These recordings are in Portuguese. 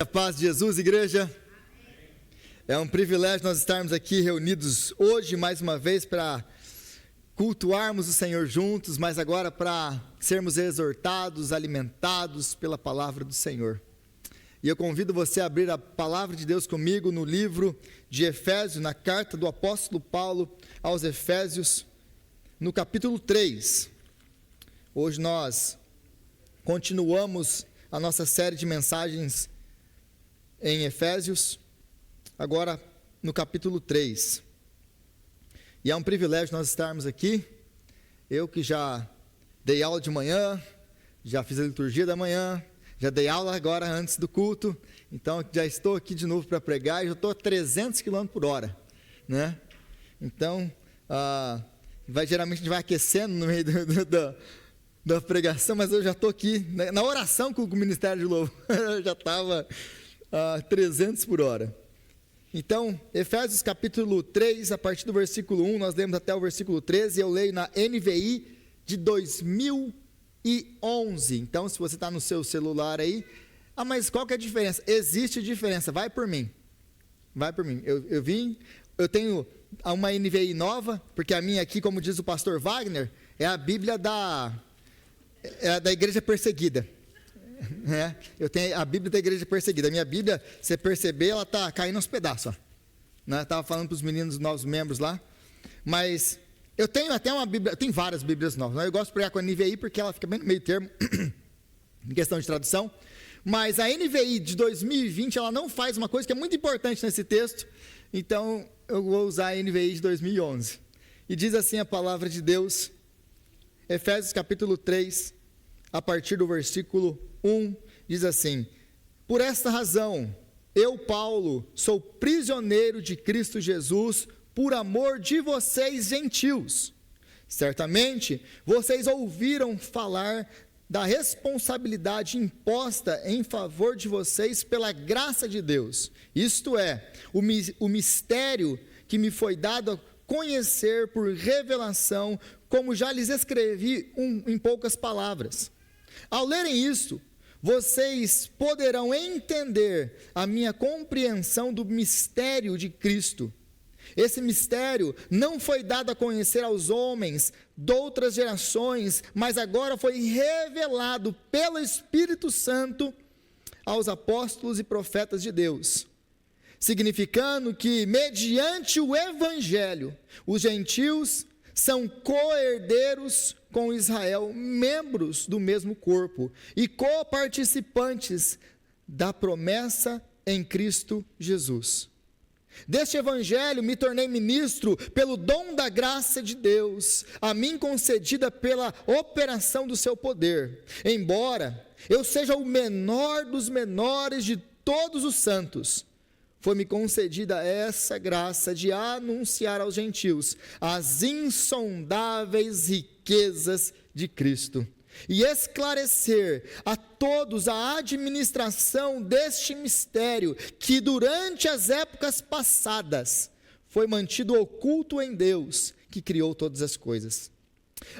A paz de Jesus, igreja. É um privilégio nós estarmos aqui reunidos hoje mais uma vez para cultuarmos o Senhor juntos, mas agora para sermos exortados, alimentados pela palavra do Senhor. E eu convido você a abrir a palavra de Deus comigo no livro de Efésios, na carta do apóstolo Paulo aos Efésios, no capítulo 3. Hoje nós continuamos a nossa série de mensagens em Efésios, agora no capítulo 3. E é um privilégio nós estarmos aqui. Eu que já dei aula de manhã, já fiz a liturgia da manhã, já dei aula agora antes do culto, então já estou aqui de novo para pregar e já estou a 300 km por hora, né? Então, geralmente a gente vai aquecendo no meio da pregação, mas eu já estou aqui, na oração com o Ministério de Louvor, eu já estava a 300 por hora. Então, Efésios capítulo 3, a partir do versículo 1, nós lemos até o versículo 13, eu leio na NVI de 2011. Então, se você está no seu celular aí, mas qual que é a diferença? Existe diferença, vai por mim. Eu tenho uma NVI nova, porque a minha aqui, como diz o pastor Wagner, é a Bíblia da igreja perseguida. Eu tenho a Bíblia da igreja perseguida. A minha Bíblia, você perceber, ela está caindo aos pedaços. Estava falando para os meninos, novos membros lá. Mas eu tenho até uma Bíblia, tem várias Bíblias novas. Eu gosto de pregar com a NVI porque ela fica bem no meio termo, em questão de tradução. Mas a NVI de 2020, ela não faz uma coisa que é muito importante nesse texto. Então, eu vou usar a NVI de 2011. E diz assim a palavra de Deus, Efésios capítulo 3, a partir do versículo 1, diz assim: por esta razão, eu, Paulo, sou prisioneiro de Cristo Jesus, por amor de vocês gentios. Certamente, vocês ouviram falar da responsabilidade imposta em favor de vocês pela graça de Deus. Isto é, o mistério que me foi dado a conhecer por revelação, como já lhes escrevi em poucas palavras. Ao lerem isto, vocês poderão entender a minha compreensão do mistério de Cristo. Esse mistério não foi dado a conhecer aos homens de outras gerações, mas agora foi revelado pelo Espírito Santo aos apóstolos e profetas de Deus, significando que, mediante o Evangelho, os gentios são co-herdeiros com Israel, membros do mesmo corpo e co-participantes da promessa em Cristo Jesus. Deste Evangelho me tornei ministro pelo dom da graça de Deus, a mim concedida pela operação do seu poder. Embora eu seja o menor dos menores de todos os santos, foi-me concedida essa graça de anunciar aos gentios as insondáveis riquezas de Cristo e esclarecer a todos a administração deste mistério que durante as épocas passadas foi mantido oculto em Deus, que criou todas as coisas.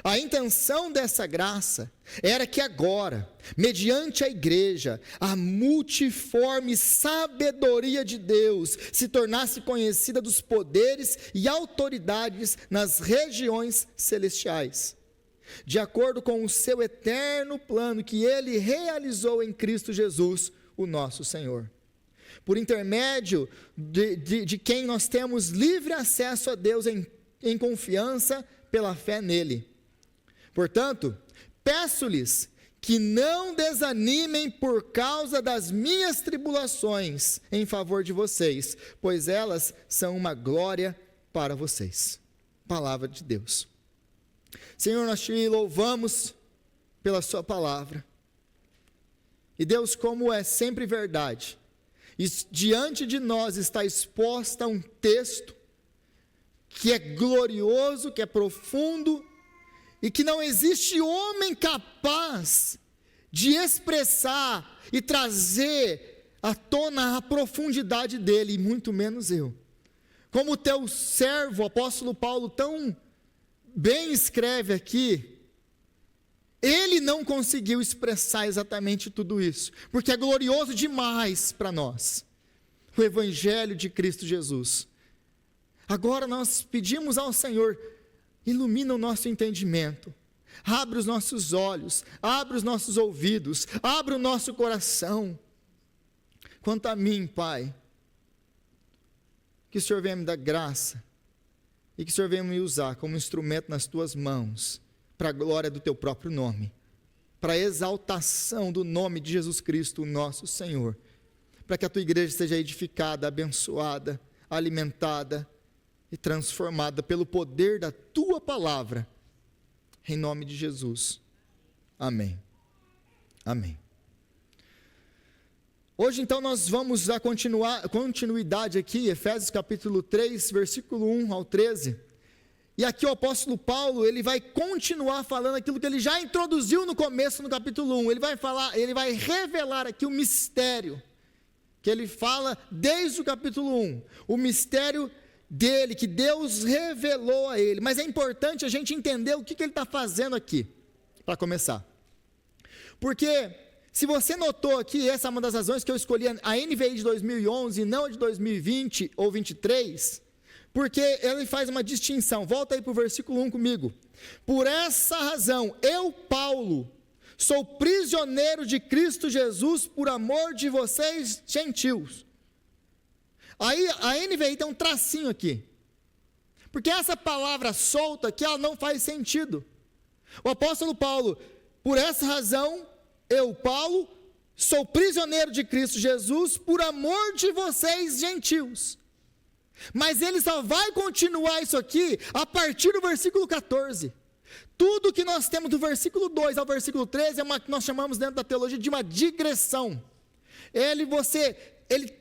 A intenção dessa graça era que agora, mediante a igreja, a multiforme sabedoria de Deus se tornasse conhecida dos poderes e autoridades nas regiões celestiais, de acordo com o seu eterno plano que Ele realizou em Cristo Jesus, o nosso Senhor, por intermédio de quem nós temos livre acesso a Deus em confiança pela fé nele. Portanto, peço-lhes que não desanimem por causa das minhas tribulações em favor de vocês, pois elas são uma glória para vocês. Palavra de Deus. Senhor, nós te louvamos pela sua palavra. E Deus, como é sempre verdade, diante de nós está exposta um texto que é glorioso, que é profundo, e que não existe homem capaz de expressar e trazer à tona a profundidade dele, e muito menos eu. Como o teu servo, o apóstolo Paulo, tão bem escreve aqui, Ele não conseguiu expressar exatamente tudo isso, porque é glorioso demais para nós, o Evangelho de Cristo Jesus. Agora nós pedimos ao Senhor, ilumina o nosso entendimento, abre os nossos olhos, abre os nossos ouvidos, abre o nosso coração. Quanto a mim, Pai, que o Senhor venha me dar graça, e que o Senhor venha me usar como instrumento nas tuas mãos, para a glória do teu próprio nome, para a exaltação do nome de Jesus Cristo, nosso Senhor, para que a tua igreja seja edificada, abençoada, alimentada e transformada pelo poder da tua palavra, em nome de Jesus. Amém. Amém. Hoje então nós vamos dar continuidade aqui, Efésios capítulo 3, versículo 1 ao 13, e aqui o apóstolo Paulo, ele vai continuar falando aquilo que ele já introduziu no começo, no capítulo 1, ele vai revelar aqui o mistério, que ele fala desde o capítulo 1, o mistério dele, que Deus revelou a ele, mas é importante a gente entender o que ele está fazendo aqui, para começar, porque se você notou aqui, essa é uma das razões que eu escolhi a NVI de 2011 e não a de 2020 ou 23, porque ele faz uma distinção. Volta aí para o versículo 1 comigo. Por essa razão, eu, Paulo, sou prisioneiro de Cristo Jesus por amor de vocês, gentios. Aí a NVI tem um tracinho aqui, porque essa palavra solta aqui, ela não faz sentido. O apóstolo Paulo, por essa razão, eu, Paulo, sou prisioneiro de Cristo Jesus por amor de vocês, gentios. Mas ele só vai continuar isso aqui a partir do versículo 14. Tudo que nós temos do versículo 2 ao versículo 13 é uma que nós chamamos dentro da teologia de uma digressão. Ele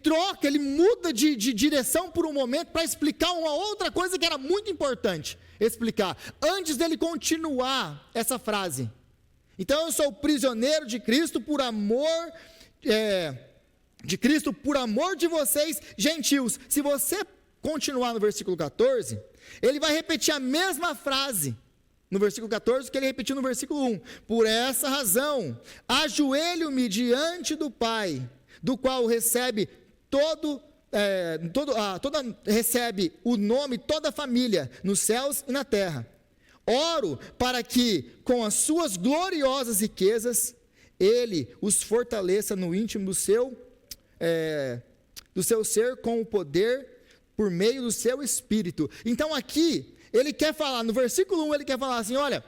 troca, ele muda de direção por um momento para explicar uma outra coisa que era muito importante explicar, antes dele continuar essa frase. Então eu sou prisioneiro de Cristo por amor de vocês, gentios. Se você continuar no versículo 14, ele vai repetir a mesma frase no versículo 14 que ele repetiu no versículo 1. Por essa razão, ajoelho-me diante do Pai, do qual recebe recebe o nome toda a família, nos céus e na terra. Oro para que, com as suas gloriosas riquezas, Ele os fortaleça no íntimo do seu ser, com o poder, por meio do seu Espírito. Então aqui, ele quer falar, no versículo 1, ele quer falar assim, olha,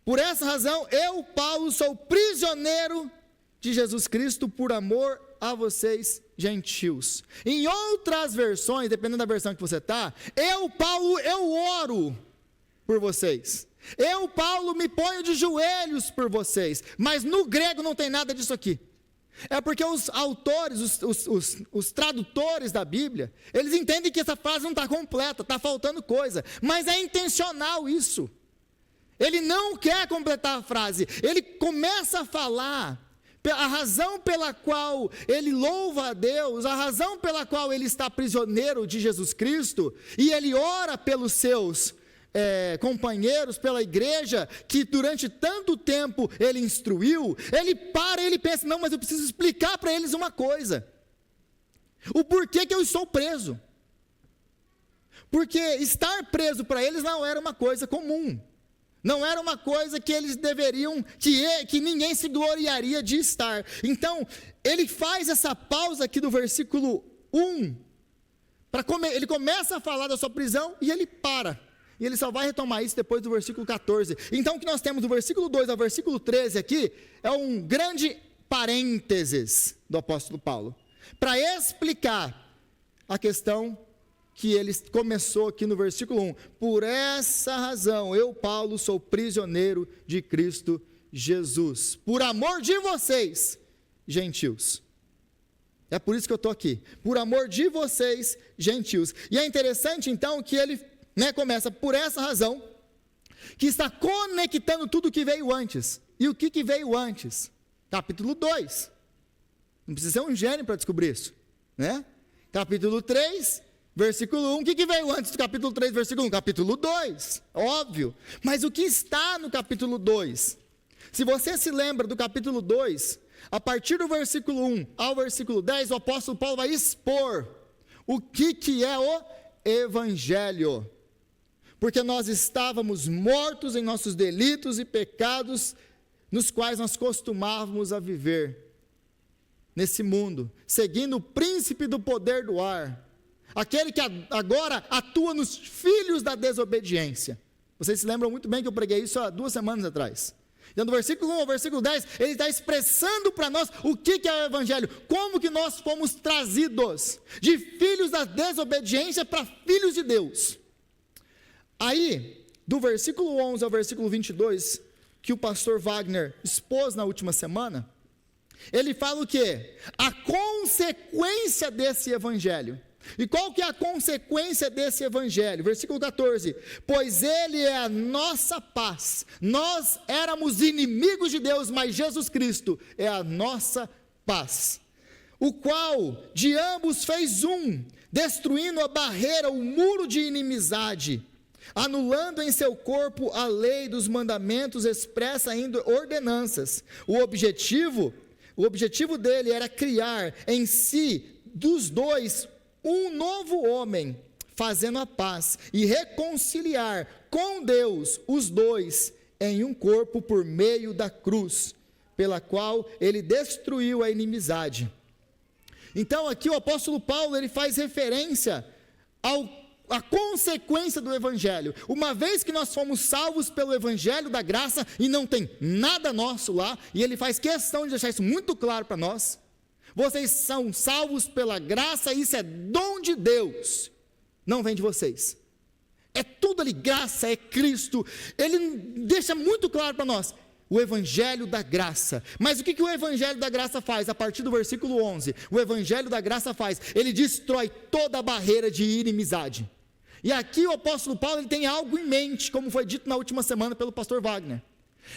por essa razão, eu, Paulo, sou prisioneiro de Jesus Cristo, por amor a vocês, gentios. Em outras versões, dependendo da versão que você está, eu, Paulo, eu oro por vocês. Eu, Paulo, me ponho de joelhos por vocês. Mas no grego não tem nada disso aqui. É porque os autores, os tradutores da Bíblia, eles entendem que essa frase não está completa, está faltando coisa. Mas é intencional isso. Ele não quer completar a frase. Ele começa a falar a razão pela qual ele louva a Deus, a razão pela qual ele está prisioneiro de Jesus Cristo, e ele ora pelos seus companheiros, pela igreja, que durante tanto tempo ele instruiu. Ele para, ele pensa, não, mas eu preciso explicar para eles uma coisa, o porquê que eu estou preso, porque estar preso para eles não era uma coisa comum, não era uma coisa que eles deveriam, que ninguém se gloriaria de estar. Então, ele faz essa pausa aqui do versículo 1, ele começa a falar da sua prisão, e ele para, e ele só vai retomar isso depois do versículo 14. Então o que nós temos do versículo 2 ao versículo 13 aqui, é um grande parênteses do apóstolo Paulo, para explicar a questão que ele começou aqui no versículo 1. Por essa razão, eu, Paulo, sou prisioneiro de Cristo Jesus, por amor de vocês, gentios. É por isso que eu estou aqui, por amor de vocês, gentios. E é interessante então que ele começa por essa razão, que está conectando tudo que veio antes. E o que veio antes? Capítulo 2. Não precisa ser um gênio para descobrir isso, né? Capítulo 3, versículo 1, o que veio antes do capítulo 3, versículo 1? Capítulo 2, óbvio. Mas o que está no capítulo 2? Se você se lembra do capítulo 2, a partir do versículo 1 ao versículo 10, o apóstolo Paulo vai expor o que é o Evangelho. Porque nós estávamos mortos em nossos delitos e pecados, nos quais nós costumávamos a viver nesse mundo, seguindo o príncipe do poder do ar, aquele que agora atua nos filhos da desobediência. Vocês se lembram muito bem que eu preguei isso há 2 semanas atrás. Então, do versículo 1 ao versículo 10, ele está expressando para nós o que é o Evangelho, como que nós fomos trazidos de filhos da desobediência para filhos de Deus. Aí, do versículo 11 ao versículo 22, que o pastor Wagner expôs na última semana, ele fala o quê? A consequência desse Evangelho. E qual que é a consequência desse Evangelho? Versículo 14, pois ele é a nossa paz, nós éramos inimigos de Deus, mas Jesus Cristo é a nossa paz, o qual de ambos fez um, destruindo a barreira, o muro de inimizade, anulando em seu corpo a lei dos mandamentos expressa em ordenanças. O objetivo dele era criar em si, dos dois, um novo homem, fazendo a paz e reconciliar com Deus os dois em um corpo por meio da cruz, pela qual ele destruiu a Então aqui o apóstolo Paulo, ele faz referência à consequência do Evangelho. Uma vez que nós fomos salvos pelo Evangelho da graça, e não tem nada nosso lá, e ele faz questão de deixar isso muito claro para nós, vocês são salvos pela graça, isso é dom de Deus, não vem de vocês, é tudo ali, graça, é Cristo. Ele deixa muito claro para nós, o Evangelho da graça. Mas o que o Evangelho da graça faz? A partir do versículo 11, o Evangelho da graça faz, ele destrói toda a barreira de inimizade. E aqui o apóstolo Paulo, ele tem algo em mente, como foi dito na última semana pelo pastor Wagner.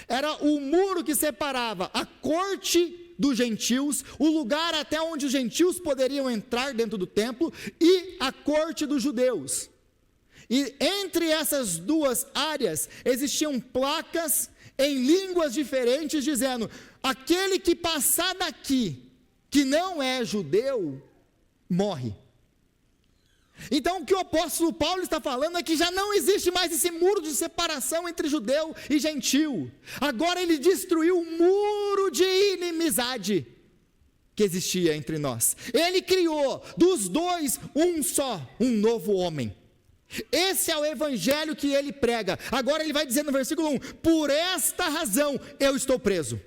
Era o muro que separava a corte dos gentios, o lugar até onde os gentios poderiam entrar dentro do templo, e a corte dos judeus. E entre essas duas áreas, existiam placas em línguas diferentes, dizendo, aquele que passar daqui, que não é judeu, morre. Então o que o apóstolo Paulo está falando é que já não existe mais esse muro de separação entre judeu e gentil. Agora ele destruiu o muro de inimizade que existia entre nós. Ele criou dos dois um só, um novo homem. Esse é o Evangelho que ele prega. Agora ele vai dizer no versículo 1, por esta razão eu estou preso.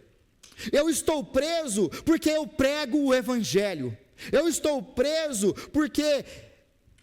Eu estou preso porque eu prego o Evangelho. Eu estou preso porque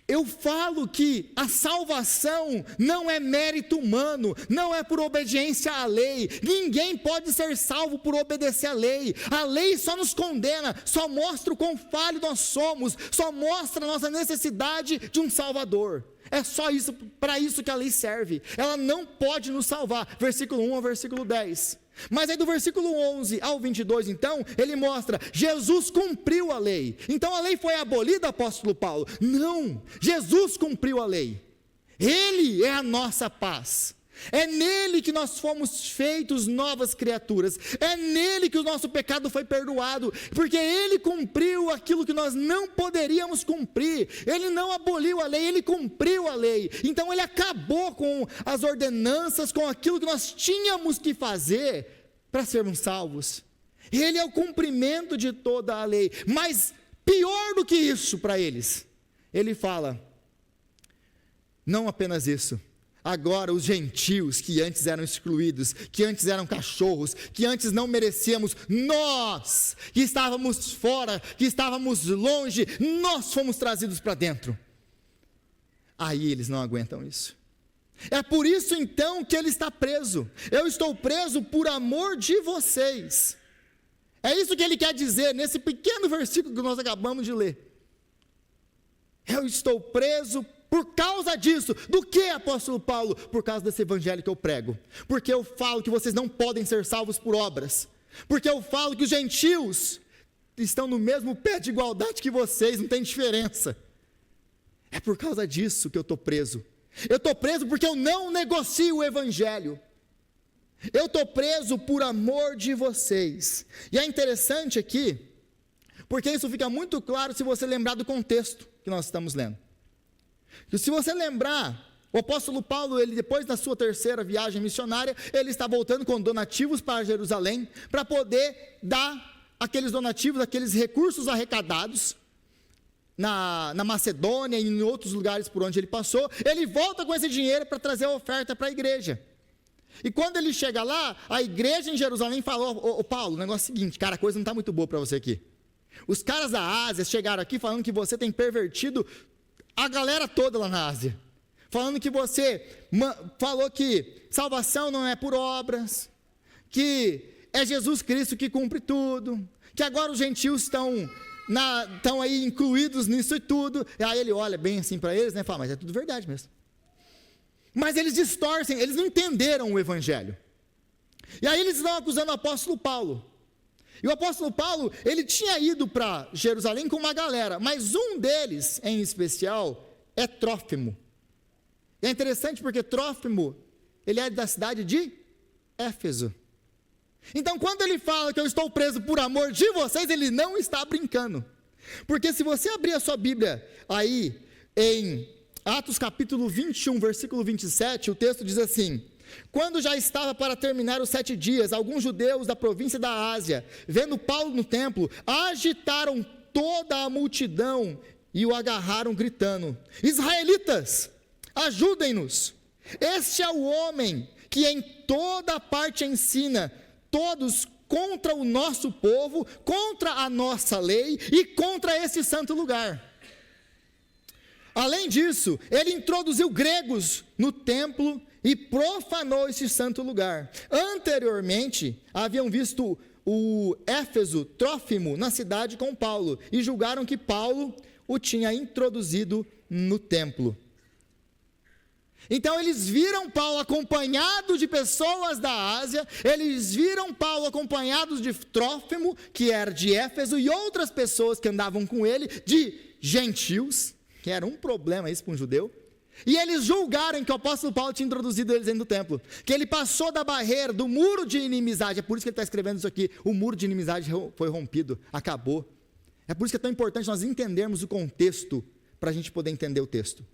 eu falo que a salvação não é mérito humano, não é por obediência à lei. Ninguém pode ser salvo por obedecer à lei. A lei só nos condena, só mostra o quão falho nós somos, só mostra a nossa necessidade de um Salvador. É só isso, para isso que a lei serve. Ela não pode nos salvar. Versículo 1 ao versículo 10. Mas aí do versículo 11 ao 22, então, ele mostra, Jesus cumpriu a lei. Então a lei foi abolida, apóstolo Paulo? Não, Jesus cumpriu a lei. Ele é a nossa paz. É nele que nós fomos feitos novas criaturas. É nele que o nosso pecado foi perdoado, porque ele cumpriu aquilo que nós não poderíamos cumprir. Ele não aboliu a lei, ele cumpriu a lei. Então ele acabou com as ordenanças, com aquilo que nós tínhamos que fazer para sermos salvos. Ele é o cumprimento de toda a lei. Mas pior do que isso para eles, ele fala, não apenas isso. Agora os gentios que antes eram excluídos, que antes eram cachorros, que antes não merecíamos, nós que estávamos fora, que estávamos longe, nós fomos trazidos para dentro. Aí eles não aguentam isso. É por isso então que ele está preso. Eu estou preso por amor de vocês. É isso que ele quer dizer nesse pequeno versículo que nós acabamos de ler. Eu estou preso por causa disso. Do que, apóstolo Paulo? Por causa desse evangelho que eu prego. Porque eu falo que vocês não podem ser salvos por obras. Porque eu falo que os gentios estão no mesmo pé de igualdade que vocês, não tem diferença. É por causa disso que eu estou preso. Eu estou preso porque eu não negocio o evangelho. Eu estou preso por amor de vocês. E é interessante aqui, porque isso fica muito claro se você lembrar do contexto que nós estamos lendo. E se você lembrar, o apóstolo Paulo, ele depois da sua terceira viagem missionária, ele está voltando com donativos para Jerusalém, para poder dar aqueles donativos, aqueles recursos arrecadados, na Macedônia e em outros lugares por onde ele passou. Ele volta com esse dinheiro para trazer a oferta para a igreja. E quando ele chega lá, a igreja em Jerusalém falou: ô Paulo, o negócio é o seguinte, cara, a coisa não está muito boa para você aqui. Os caras da Ásia chegaram aqui falando que você tem pervertido a galera toda lá na Ásia. Falando que você falou que salvação não é por obras, que é Jesus Cristo que cumpre tudo, que agora os gentios estão aí incluídos nisso e tudo. E aí ele olha bem assim para eles, né, fala: mas é tudo verdade mesmo. Mas eles distorcem, eles não entenderam o evangelho. E aí eles estão acusando o apóstolo Paulo. E o apóstolo Paulo, ele tinha ido para Jerusalém com uma galera, mas um deles, em especial, é Trófimo. E é interessante porque Trófimo, ele é da cidade de Éfeso. Então, quando ele fala que eu estou preso por amor de vocês, ele não está brincando. Porque se você abrir a sua Bíblia aí em Atos capítulo 21, versículo 27, o texto diz assim: quando já estava para terminar os 7 dias, alguns judeus da província da Ásia, vendo Paulo no templo, agitaram toda a multidão e o agarraram gritando: israelitas, ajudem-nos! Este é o homem que em toda parte ensina todos contra o nosso povo, contra a nossa lei e contra esse santo lugar. Além disso, ele introduziu gregos no templo e profanou esse santo lugar. Anteriormente, haviam visto o Éfeso Trófimo na cidade com Paulo e julgaram que Paulo o tinha introduzido no templo. Então eles viram Paulo acompanhado de pessoas da Ásia, eles viram Paulo acompanhado de Trófimo, que era de Éfeso, e outras pessoas que andavam com ele, de gentios, que era um problema isso para um judeu, e eles julgaram que o apóstolo Paulo tinha introduzido eles dentro do templo, que ele passou da barreira, do muro de inimizade. É por isso que ele está escrevendo isso aqui: o muro de inimizade foi rompido, acabou. É por isso que é tão importante nós entendermos o contexto, para a gente poder entender o texto.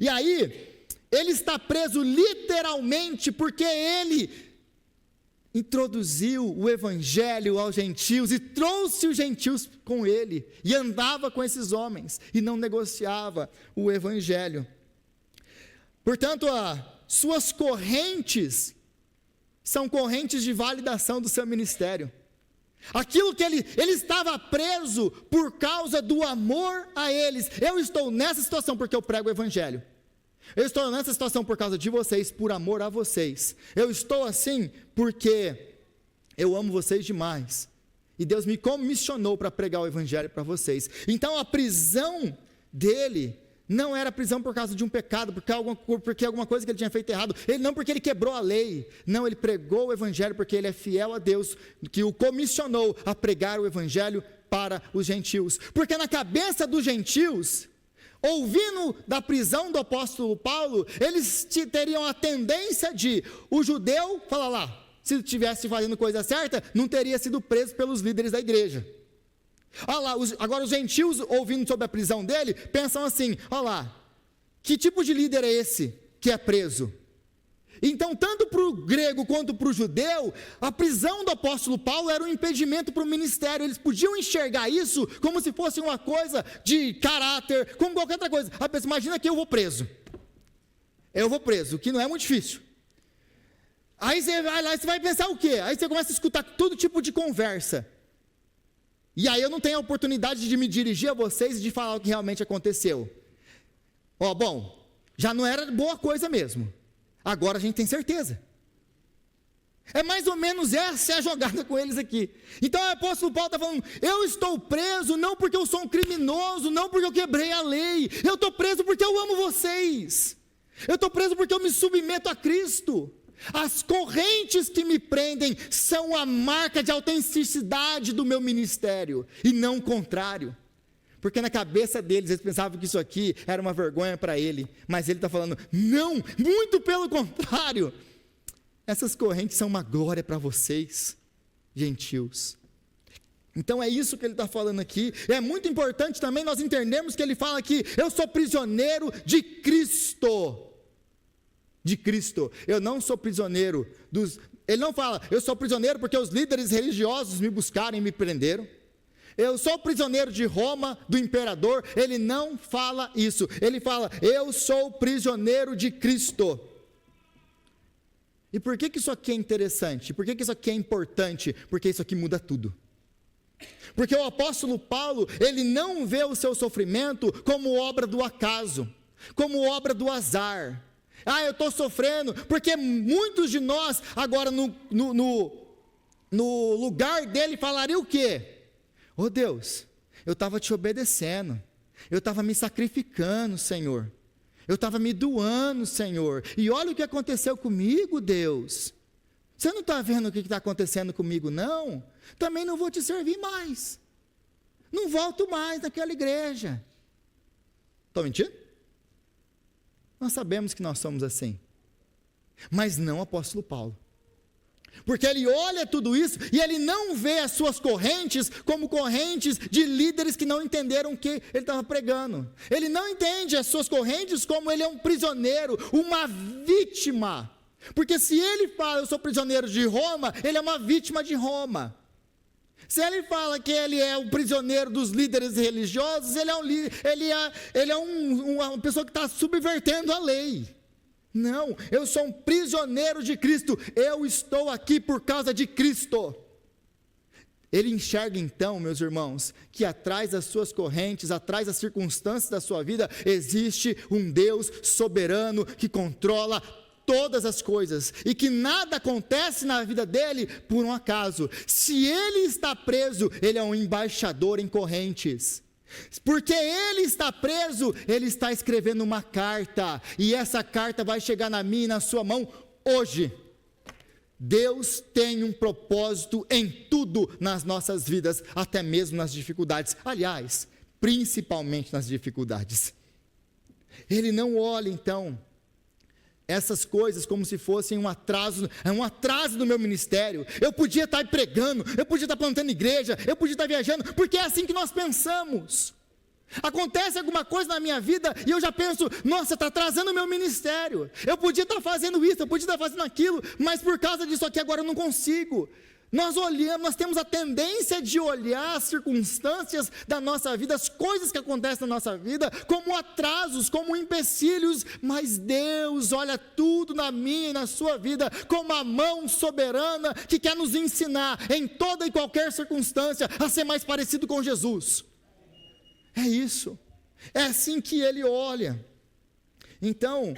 E aí, ele está preso literalmente porque ele introduziu o evangelho aos gentios e trouxe os gentios com ele, e andava com esses homens, e não negociava o evangelho. Portanto, as suas correntes são correntes de validação do seu ministério. Aquilo que ele estava preso por causa do amor a eles. Eu estou nessa situação porque eu prego o evangelho. Eu estou nessa situação por causa de vocês, por amor a vocês. Eu estou assim porque eu amo vocês demais. E Deus me comissionou para pregar o evangelho para vocês. Então a prisão dele não era prisão por causa de um pecado, porque alguma coisa que ele tinha feito errado. Não porque ele quebrou a lei. Não, ele pregou o evangelho porque ele é fiel a Deus, que o comissionou a pregar o evangelho para os gentios. Porque na cabeça dos gentios, ouvindo da prisão do apóstolo Paulo, eles teriam a tendência de: o judeu, fala lá, se estivesse fazendo coisa certa, não teria sido preso pelos líderes da igreja. Olha lá, agora os gentios, ouvindo sobre a prisão dele, pensam assim: olha lá, que tipo de líder é esse que é preso? Então, tanto para o grego quanto para o judeu, a prisão do apóstolo Paulo era um impedimento para o ministério. Eles podiam enxergar isso como se fosse uma coisa de caráter, como qualquer outra coisa. A pessoa, imagina que eu vou preso, que não é muito difícil. Aí você vai lá e você vai pensar o quê? Aí você começa a escutar todo tipo de conversa. E aí eu não tenho a oportunidade de me dirigir a vocês e de falar o que realmente aconteceu. Bom, já não era boa coisa mesmo. Agora a gente tem certeza. É mais ou menos essa a jogada com eles aqui. Então o apóstolo Paulo está falando: eu estou preso não porque eu sou um criminoso, não porque eu quebrei a lei. Eu estou preso porque eu amo vocês. Eu estou preso porque eu me submeto a Cristo. As correntes que me prendem são a marca de autenticidade do meu ministério, e não o contrário. Porque na cabeça deles, eles pensavam que isso aqui era uma vergonha para ele. Mas ele está falando: não, muito pelo contrário. Essas correntes são uma glória para vocês, gentios. Então é isso que ele está falando aqui. É muito importante também nós entendermos que ele fala que eu sou prisioneiro de Cristo. De Cristo. Eu não sou prisioneiro dos... Ele não fala, eu sou prisioneiro porque os líderes religiosos me buscaram e me prenderam. Eu sou prisioneiro de Roma, do imperador. Ele não fala isso. Ele fala, eu sou prisioneiro de Cristo. E por que isso aqui é interessante? Por que isso aqui é importante? Porque isso aqui muda tudo. Porque o apóstolo Paulo, ele não vê o seu sofrimento como obra do acaso, como obra do azar. Eu estou sofrendo, porque muitos de nós, agora no lugar dele, falariam o quê? Oh Deus, eu estava te obedecendo, eu estava me sacrificando, Senhor, eu estava me doando, Senhor, e olha o que aconteceu comigo, Deus. Você não está vendo o que está acontecendo comigo, não? Também não vou te servir mais, não volto mais naquela igreja. Estou mentindo? Nós sabemos que nós somos assim, mas não o apóstolo Paulo, porque ele olha tudo isso e ele não vê as suas correntes como correntes de líderes que não entenderam o que ele estava pregando. Ele não entende as suas correntes como ele é um prisioneiro, uma vítima, porque se ele fala eu sou prisioneiro de Roma, ele é uma vítima de Roma. Se ele fala que ele é o prisioneiro dos líderes religiosos, ele é uma pessoa que está subvertendo a lei. Não, eu sou um prisioneiro de Cristo, eu estou aqui por causa de Cristo. Ele enxerga então, meus irmãos, que atrás das suas correntes, atrás das circunstâncias da sua vida, existe um Deus soberano que controla todas as coisas, e que nada acontece na vida dele por um acaso. Se ele está preso, ele é um embaixador em correntes, porque ele está preso, ele está escrevendo uma carta, e essa carta vai chegar na minha e na sua mão hoje. Deus tem um propósito em tudo nas nossas vidas, até mesmo nas dificuldades, aliás, principalmente nas dificuldades. Ele não olha então essas coisas como se fossem um atraso do meu ministério. Eu podia estar pregando, eu podia estar plantando igreja, eu podia estar viajando, porque é assim que nós pensamos. Acontece alguma coisa na minha vida e eu já penso, nossa, está atrasando o meu ministério, eu podia estar fazendo isso, eu podia estar fazendo aquilo, mas por causa disso aqui agora eu não consigo. Nós temos a tendência de olhar as circunstâncias da nossa vida, as coisas que acontecem na nossa vida, como atrasos, como empecilhos, mas Deus olha tudo na minha e na sua vida, como a mão soberana, que quer nos ensinar, em toda e qualquer circunstância, a ser mais parecido com Jesus. É isso, é assim que Ele olha. Então,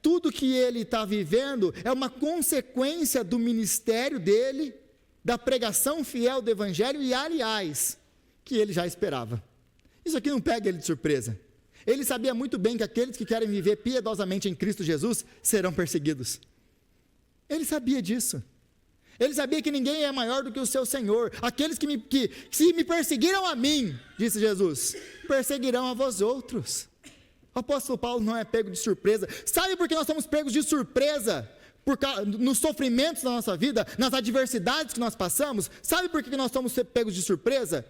tudo que ele está vivendo é uma consequência do ministério dele, da pregação fiel do evangelho, e aliás, que ele já esperava. Isso aqui não pega ele de surpresa. Ele sabia muito bem que aqueles que querem viver piedosamente em Cristo Jesus serão perseguidos. Ele sabia disso. Ele sabia que ninguém é maior do que o seu Senhor. Aqueles que se me perseguiram a mim, disse Jesus, perseguirão a vós outros. O apóstolo Paulo não é pego de surpresa. Sabe por que nós somos pegos de surpresa? Nos sofrimentos da nossa vida, nas adversidades que nós passamos. Sabe por que nós somos pegos de surpresa?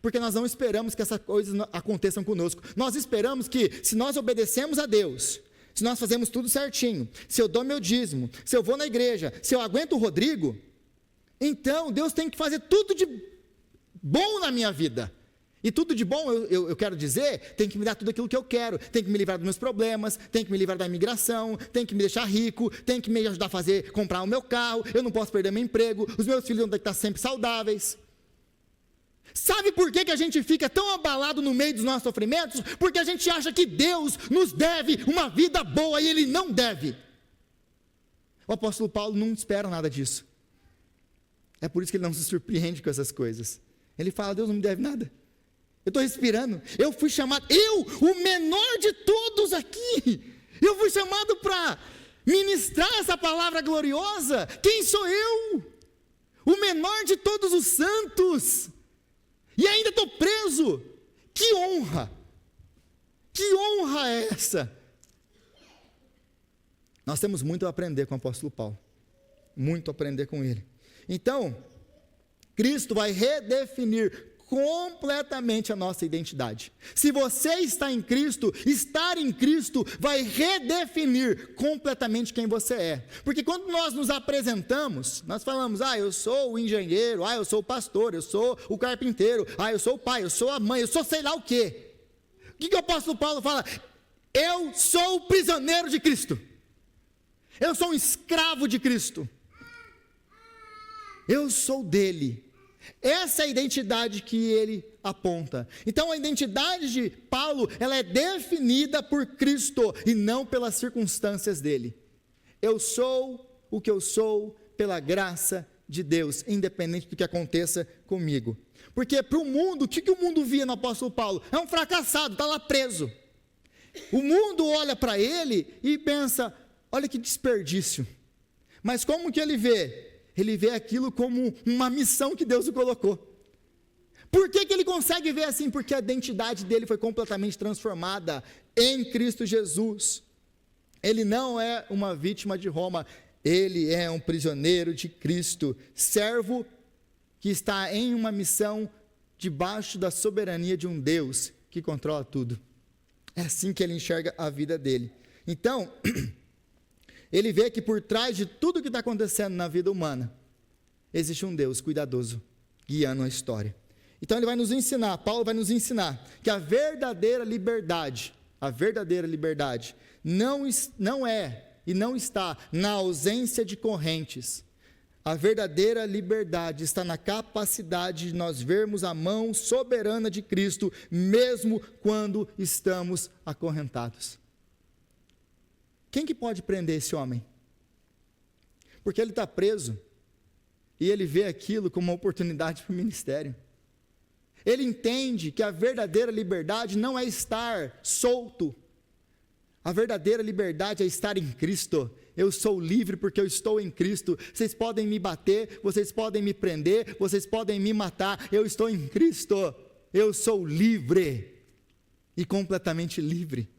Porque nós não esperamos que essas coisas aconteçam conosco. Nós esperamos que, se nós obedecemos a Deus, se nós fazemos tudo certinho, se eu dou meu dízimo, se eu vou na igreja, se eu aguento o Rodrigo, então Deus tem que fazer tudo de bom na minha vida. E tudo de bom, eu quero dizer, tem que me dar tudo aquilo que eu quero, tem que me livrar dos meus problemas, tem que me livrar da imigração, tem que me deixar rico, tem que me ajudar a comprar o meu carro, eu não posso perder meu emprego, os meus filhos vão ter que estar sempre saudáveis. Sabe por que a gente fica tão abalado no meio dos nossos sofrimentos? Porque a gente acha que Deus nos deve uma vida boa e Ele não deve. O apóstolo Paulo não espera nada disso. É por isso que ele não se surpreende com essas coisas. Ele fala, Deus não me deve nada. Eu estou respirando, eu fui chamado, o menor de todos aqui, eu fui chamado para ministrar essa palavra gloriosa. Quem sou eu? O menor de todos os santos, e ainda estou preso. Que honra é essa? Nós temos muito a aprender com o apóstolo Paulo, muito a aprender com ele. Então, Cristo vai redefinir completamente a nossa identidade. Se você está em Cristo, estar em Cristo vai redefinir completamente quem você é. Porque quando nós nos apresentamos, nós falamos, eu sou o engenheiro, eu sou o pastor, eu sou o carpinteiro, eu sou o pai, eu sou a mãe, eu sou sei lá o quê. O que o apóstolo Paulo fala? Eu sou o prisioneiro de Cristo. Eu sou um escravo de Cristo. Eu sou dele. Essa é a identidade que ele aponta. Então a identidade de Paulo, ela é definida por Cristo e não pelas circunstâncias dele. Eu sou o que eu sou pela graça de Deus, independente do que aconteça comigo. Porque para o mundo, o que o mundo via no apóstolo Paulo? É um fracassado, está lá preso. O mundo olha para ele e pensa, olha que desperdício. Mas como que ele vê? Ele vê aquilo como uma missão que Deus o colocou. Por que ele consegue ver assim? Porque a identidade dele foi completamente transformada em Cristo Jesus. Ele não é uma vítima de Roma, ele é um prisioneiro de Cristo, servo que está em uma missão debaixo da soberania de um Deus que controla tudo. É assim que ele enxerga a vida dele. Então, ele vê que por trás de tudo que está acontecendo na vida humana, existe um Deus cuidadoso, guiando a história. Então ele vai nos ensinar, Paulo vai nos ensinar, que a verdadeira liberdade não é e não está na ausência de correntes. A verdadeira liberdade está na capacidade de nós vermos a mão soberana de Cristo, mesmo quando estamos acorrentados. Quem que pode prender esse homem? Porque ele está preso, e ele vê aquilo como uma oportunidade para o ministério. Ele entende que a verdadeira liberdade não é estar solto, a verdadeira liberdade é estar em Cristo. Eu sou livre porque eu estou em Cristo. Vocês podem me bater, vocês podem me prender, vocês podem me matar, eu estou em Cristo, eu sou livre, e completamente livre.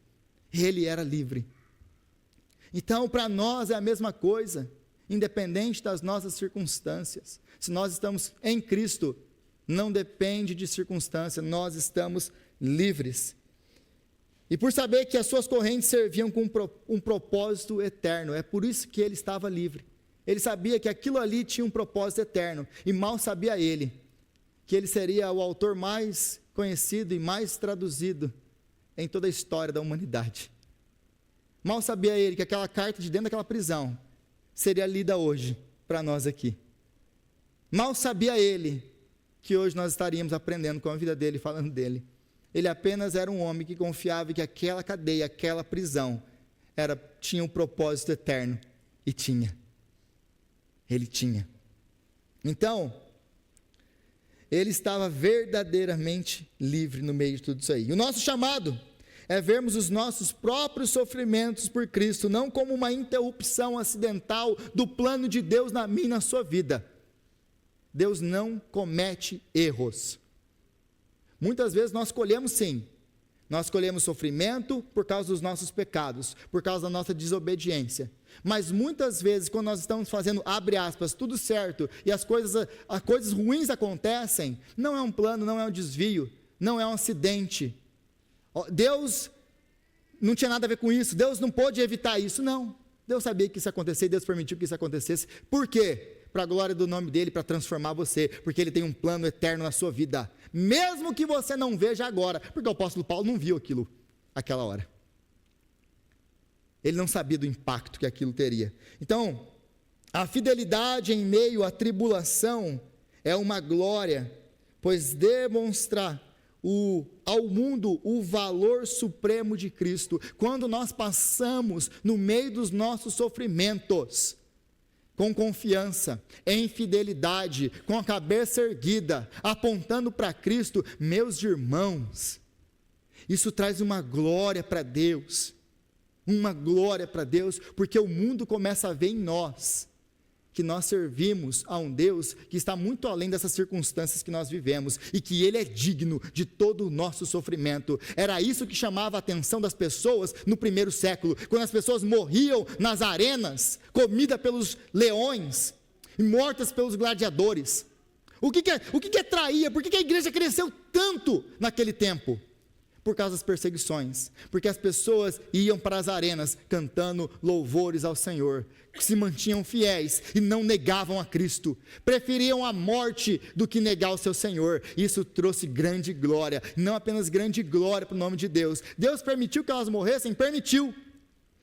Ele era livre. Então para nós é a mesma coisa, independente das nossas circunstâncias. Se nós estamos em Cristo, não depende de circunstância, nós estamos livres. E por saber que as suas correntes serviam com um propósito eterno, é por isso que ele estava livre. Ele sabia que aquilo ali tinha um propósito eterno, e mal sabia ele, que ele seria o autor mais conhecido e mais traduzido em toda a história da humanidade. Mal sabia ele que aquela carta de dentro daquela prisão seria lida hoje, para nós aqui. Mal sabia ele que hoje nós estaríamos aprendendo com a vida dele, falando dele. Ele apenas era um homem que confiava que aquela cadeia, aquela prisão, tinha um propósito eterno. E tinha. Ele tinha. Então, ele estava verdadeiramente livre no meio de tudo isso aí. E o nosso chamado é vermos os nossos próprios sofrimentos por Cristo, não como uma interrupção acidental do plano de Deus na minha e na sua vida. Deus não comete erros. Muitas vezes nós colhemos sim, nós colhemos sofrimento por causa dos nossos pecados, por causa da nossa desobediência, mas muitas vezes quando nós estamos fazendo, abre aspas, tudo certo, e as coisas ruins acontecem, não é um plano, não é um desvio, não é um acidente, Deus não tinha nada a ver com isso, Deus não pôde evitar isso, não, Deus sabia que isso ia acontecer, Deus permitiu que isso acontecesse, por quê? Para a glória do nome dele, para transformar você, porque ele tem um plano eterno na sua vida, mesmo que você não veja agora, porque o apóstolo Paulo não viu aquela hora, ele não sabia do impacto que aquilo teria. Então, a fidelidade em meio à tribulação é uma glória, pois demonstra ao mundo o valor supremo de Cristo. Quando nós passamos no meio dos nossos sofrimentos, com confiança, em fidelidade, com a cabeça erguida, apontando para Cristo, meus irmãos, isso traz uma glória para Deus, porque o mundo começa a ver em nós que nós servimos a um Deus que está muito além dessas circunstâncias que nós vivemos e que Ele é digno de todo o nosso sofrimento. Era isso que chamava a atenção das pessoas no primeiro século, quando as pessoas morriam nas arenas, comidas pelos leões e mortas pelos gladiadores. O que atraía? Por que a igreja cresceu tanto naquele tempo? Por causa das perseguições, porque as pessoas iam para as arenas cantando louvores ao Senhor, se mantinham fiéis e não negavam a Cristo, preferiam a morte do que negar o seu Senhor. Isso trouxe grande glória, não apenas grande glória para o nome de Deus. Deus permitiu que elas morressem? Permitiu,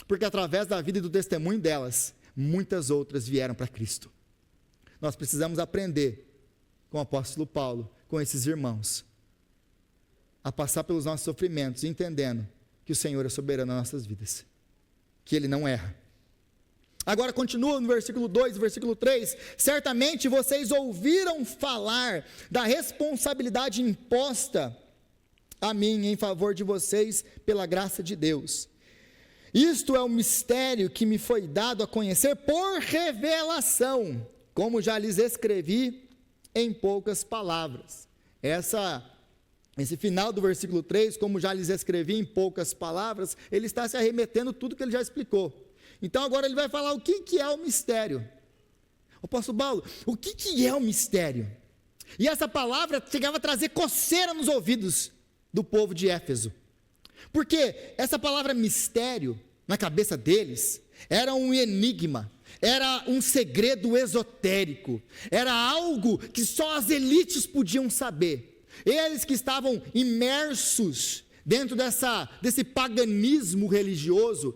porque através da vida e do testemunho delas, muitas outras vieram para Cristo. Nós precisamos aprender com o apóstolo Paulo, com esses irmãos, a passar pelos nossos sofrimentos, entendendo que o Senhor é soberano nas nossas vidas, que Ele não erra. Agora continua no versículo 2, versículo 3, certamente vocês ouviram falar da responsabilidade imposta a mim em favor de vocês pela graça de Deus. Isto é o mistério que me foi dado a conhecer por revelação, como já lhes escrevi em poucas palavras. Esse final do versículo 3, como já lhes escrevi em poucas palavras, ele está se arremetendo tudo que ele já explicou. Então agora ele vai falar o que é o mistério. O apóstolo Paulo, o que é o mistério? E essa palavra chegava a trazer coceira nos ouvidos do povo de Éfeso. Porque essa palavra mistério, na cabeça deles, era um enigma, era um segredo esotérico, era algo que só as elites podiam saber. Eles que estavam imersos dentro desse paganismo religioso,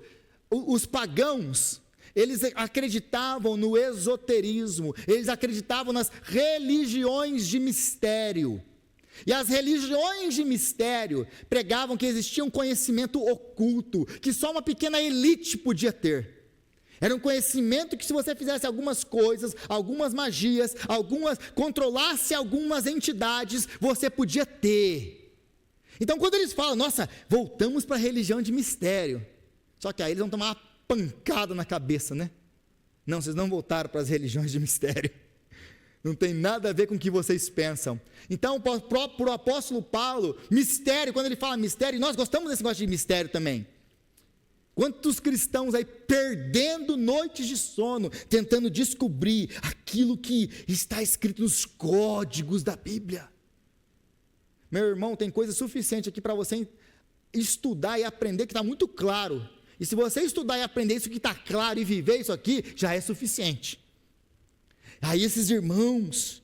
os pagãos, eles acreditavam no esoterismo, eles acreditavam nas religiões de mistério. E as religiões de mistério pregavam que existia um conhecimento oculto, que só uma pequena elite podia ter. Era um conhecimento que se você fizesse algumas coisas, algumas magias, controlasse algumas entidades, você podia ter. Então quando eles falam, nossa, voltamos para a religião de mistério, só que aí eles vão tomar uma pancada na cabeça, né? Não, vocês não voltaram para as religiões de mistério. Não tem nada a ver com o que vocês pensam. Então, para o apóstolo Paulo, mistério, quando ele fala mistério, nós gostamos desse negócio de mistério também. Quantos cristãos aí perdendo noites de sono, tentando descobrir aquilo que está escrito nos códigos da Bíblia. Meu irmão, tem coisa suficiente aqui para você estudar e aprender que está muito claro. E se você estudar e aprender isso que está claro e viver isso aqui, já é suficiente. Aí esses irmãos,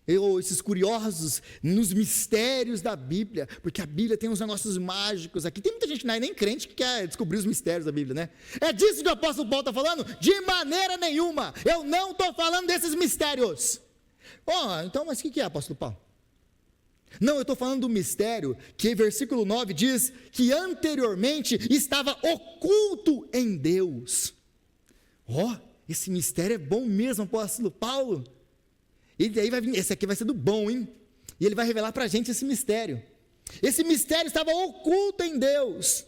esses curiosos nos mistérios da Bíblia, porque a Bíblia tem uns negócios mágicos aqui. Tem muita gente nem crente que quer descobrir os mistérios da Bíblia, né? É disso que o apóstolo Paulo está falando? De maneira nenhuma, eu não estou falando desses mistérios. Então, mas o que é, apóstolo Paulo? Não, eu estou falando do mistério que versículo 9 diz que anteriormente estava oculto em Deus. Esse mistério é bom mesmo, apóstolo Paulo. E daí vai vir, esse aqui vai ser do bom, hein? E ele vai revelar para a gente esse mistério. Esse mistério estava oculto em Deus,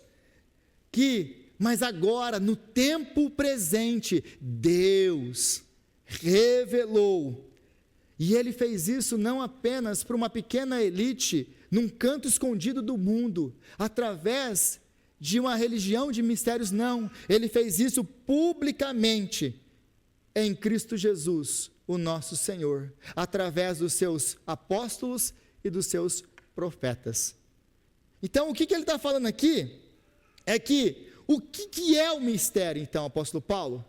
mas agora, no tempo presente, Deus revelou. E Ele fez isso não apenas para uma pequena elite, num canto escondido do mundo, através de uma religião de mistérios, não. Ele fez isso publicamente, em Cristo Jesus, o nosso Senhor, através dos seus apóstolos e dos seus profetas. Então, o que ele está falando aqui, é que, o que é o mistério, então, apóstolo Paulo?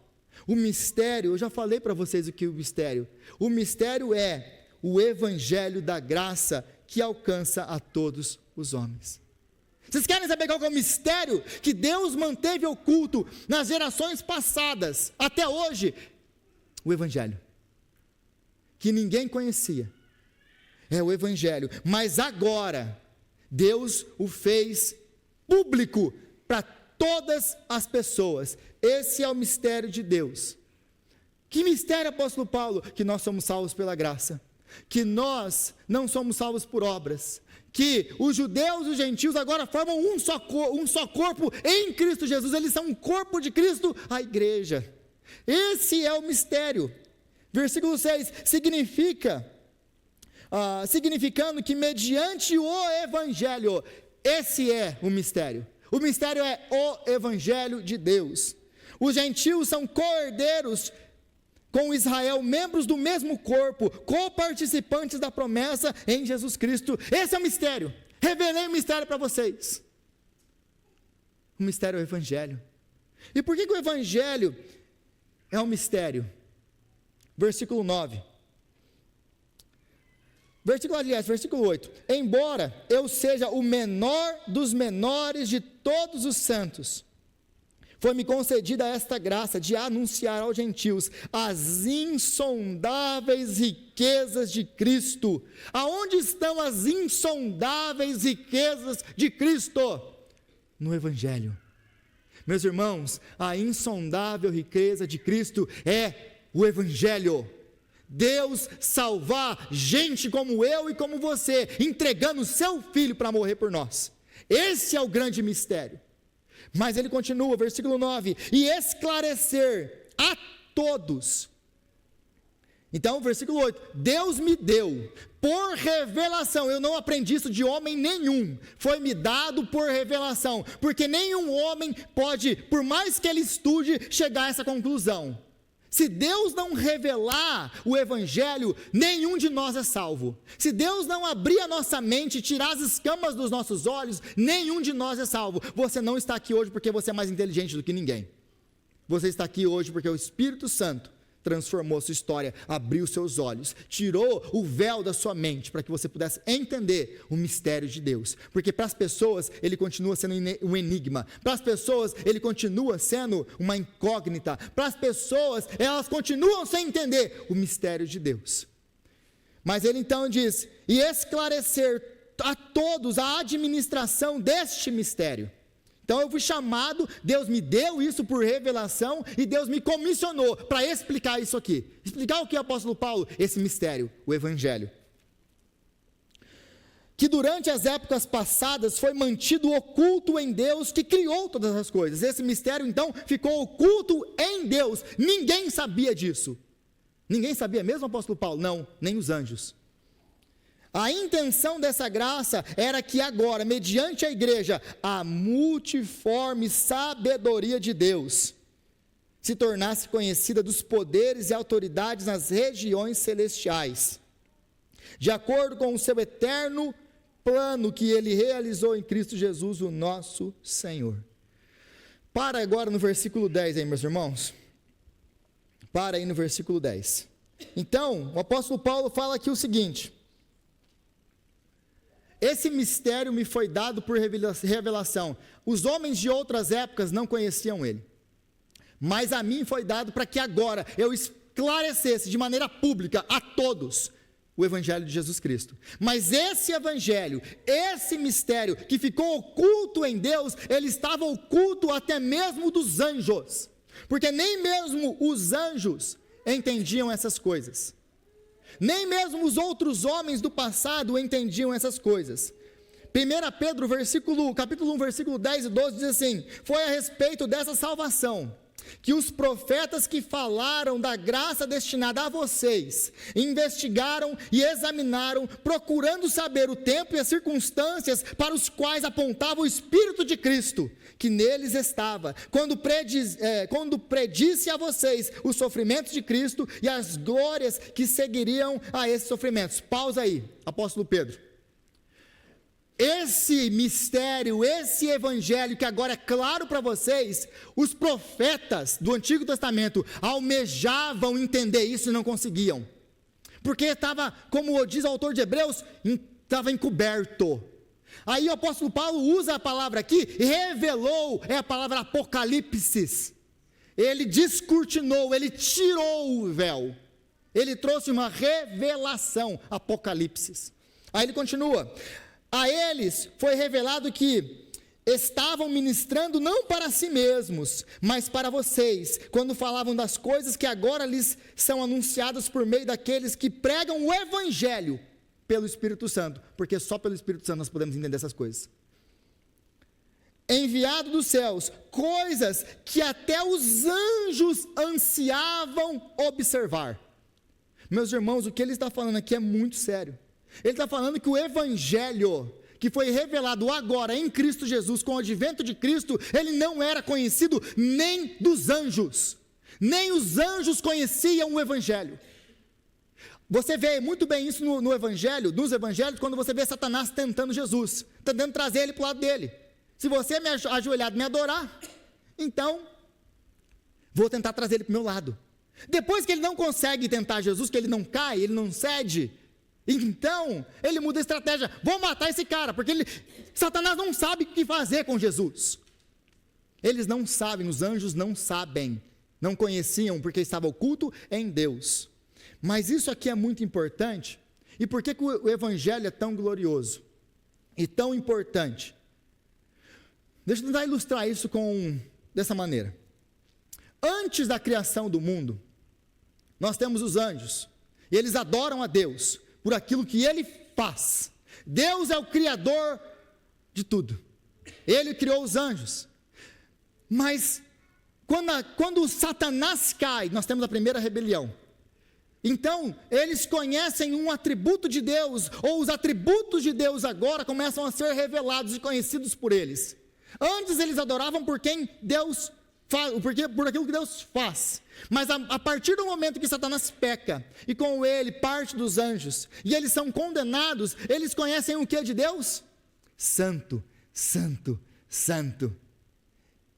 O mistério, eu já falei para vocês o que é o mistério. O mistério é o evangelho da graça que alcança a todos os homens. Vocês querem saber qual é o mistério que Deus manteve oculto nas gerações passadas, até hoje? O evangelho, que ninguém conhecia, é o evangelho, mas agora, Deus o fez público para todas as pessoas. Esse é o mistério de Deus. Que mistério, apóstolo Paulo? Que nós somos salvos pela graça, que nós não somos salvos por obras, que os judeus e os gentios agora formam um só corpo em Cristo Jesus, eles são um corpo de Cristo, a igreja. Esse é o mistério. Versículo 6, significando que mediante o Evangelho, esse é o mistério. O mistério é o Evangelho de Deus. Os gentios são co-herdeiros com Israel, membros do mesmo corpo, co-participantes da promessa em Jesus Cristo. Esse é o mistério. Revelei o mistério para vocês. O mistério é o Evangelho. E por que o Evangelho é um mistério? Versículo 9. Versículo 8. Embora eu seja o menor dos menores de todos os santos, foi-me concedida esta graça de anunciar aos gentios as insondáveis riquezas de Cristo. Aonde estão as insondáveis riquezas de Cristo? No Evangelho. Meus irmãos, a insondável riqueza de Cristo é o Evangelho. Deus salvar gente como eu e como você, entregando o seu Filho para morrer por nós. Esse é o grande mistério. Mas ele continua, versículo 9, e esclarecer a todos. Então, versículo 8, Deus me deu por revelação, eu não aprendi isso de homem nenhum, foi me dado por revelação, porque nenhum homem pode, por mais que ele estude, chegar a essa conclusão. Se Deus não revelar o Evangelho, nenhum de nós é salvo. Se Deus não abrir a nossa mente, tirar as escamas dos nossos olhos, nenhum de nós é salvo. Você não está aqui hoje porque você é mais inteligente do que ninguém. Você está aqui hoje porque o Espírito Santo transformou sua história, abriu seus olhos, tirou o véu da sua mente, para que você pudesse entender o mistério de Deus, porque para as pessoas, ele continua sendo um enigma, para as pessoas, ele continua sendo uma incógnita, para as pessoas, elas continuam sem entender o mistério de Deus, mas ele então diz, e esclarecer a todos a administração deste mistério. Então eu fui chamado, Deus me deu isso por revelação e Deus me comissionou para explicar isso aqui. Explicar o que, apóstolo Paulo? Esse mistério, o Evangelho. Que durante as épocas passadas foi mantido oculto em Deus que criou todas as coisas. Esse mistério então ficou oculto em Deus. Ninguém sabia disso. Ninguém sabia mesmo, apóstolo Paulo? Não, nem os anjos. A intenção dessa graça era que agora, mediante a igreja, a multiforme sabedoria de Deus se tornasse conhecida dos poderes e autoridades nas regiões celestiais, de acordo com o seu eterno plano que ele realizou em Cristo Jesus, o nosso Senhor. Para agora no versículo 10 aí, meus irmãos. Para aí no versículo 10. Então, o apóstolo Paulo fala aqui o seguinte: esse mistério me foi dado por revelação. Os homens de outras épocas não conheciam ele, mas a mim foi dado para que agora eu esclarecesse de maneira pública a todos o Evangelho de Jesus Cristo. Mas esse Evangelho, esse mistério que ficou oculto em Deus, ele estava oculto até mesmo dos anjos, porque nem mesmo os anjos entendiam essas coisas. Nem mesmo os outros homens do passado entendiam essas coisas. 1 Pedro, capítulo 1, versículo 10 e 12 diz assim: foi a respeito dessa salvação que os profetas que falaram da graça destinada a vocês, investigaram e examinaram, procurando saber o tempo e as circunstâncias para os quais apontava o Espírito de Cristo, que neles estava, quando predisse a vocês os sofrimentos de Cristo e as glórias que seguiriam a esses sofrimentos. Pausa aí, apóstolo Pedro. Esse mistério, esse evangelho que agora é claro para vocês, os profetas do Antigo Testamento almejavam entender isso e não conseguiam, porque estava, como diz o autor de Hebreus, estava encoberto. Aí o apóstolo Paulo usa a palavra aqui, revelou, é a palavra apocalipse. Ele descortinou, ele tirou o véu, ele trouxe uma revelação, apocalipse. Aí ele continua: a eles foi revelado que estavam ministrando não para si mesmos, mas para vocês, quando falavam das coisas que agora lhes são anunciadas por meio daqueles que pregam o Evangelho pelo Espírito Santo, porque só pelo Espírito Santo nós podemos entender essas coisas. Enviado dos céus, coisas que até os anjos ansiavam observar. Meus irmãos, o que ele está falando aqui é muito sério. Ele está falando que o evangelho que foi revelado agora em Cristo Jesus, com o advento de Cristo, ele não era conhecido nem dos anjos. Nem os anjos conheciam o evangelho. Você vê muito bem isso no evangelho, nos evangelhos, quando você vê Satanás tentando Jesus, tentando trazer ele para o lado dele. Se você me ajoelhado me adorar, então vou tentar trazer ele para o meu lado. Depois que ele não consegue tentar Jesus, que ele não cai, ele não cede, então ele muda a estratégia. Vou matar esse cara, porque Satanás não sabe o que fazer com Jesus. Eles não sabem, os anjos não sabem, não conheciam, porque estava oculto em Deus. Mas isso aqui é muito importante. E por que o evangelho é tão glorioso e tão importante? Deixa eu tentar ilustrar isso dessa maneira. Antes da criação do mundo, nós temos os anjos, e eles adoram a Deus por aquilo que ele faz. Deus é o criador de tudo, ele criou os anjos. Mas quando Satanás cai, nós temos a primeira rebelião. Então, eles conhecem um atributo de Deus, ou os atributos de Deus agora começam a ser revelados e conhecidos por eles. Antes eles adoravam por quem Deus faz, por aquilo que Deus faz. Mas a partir do momento que Satanás peca, e com ele parte dos anjos, e eles são condenados, eles conhecem o que de Deus? Santo, santo, santo.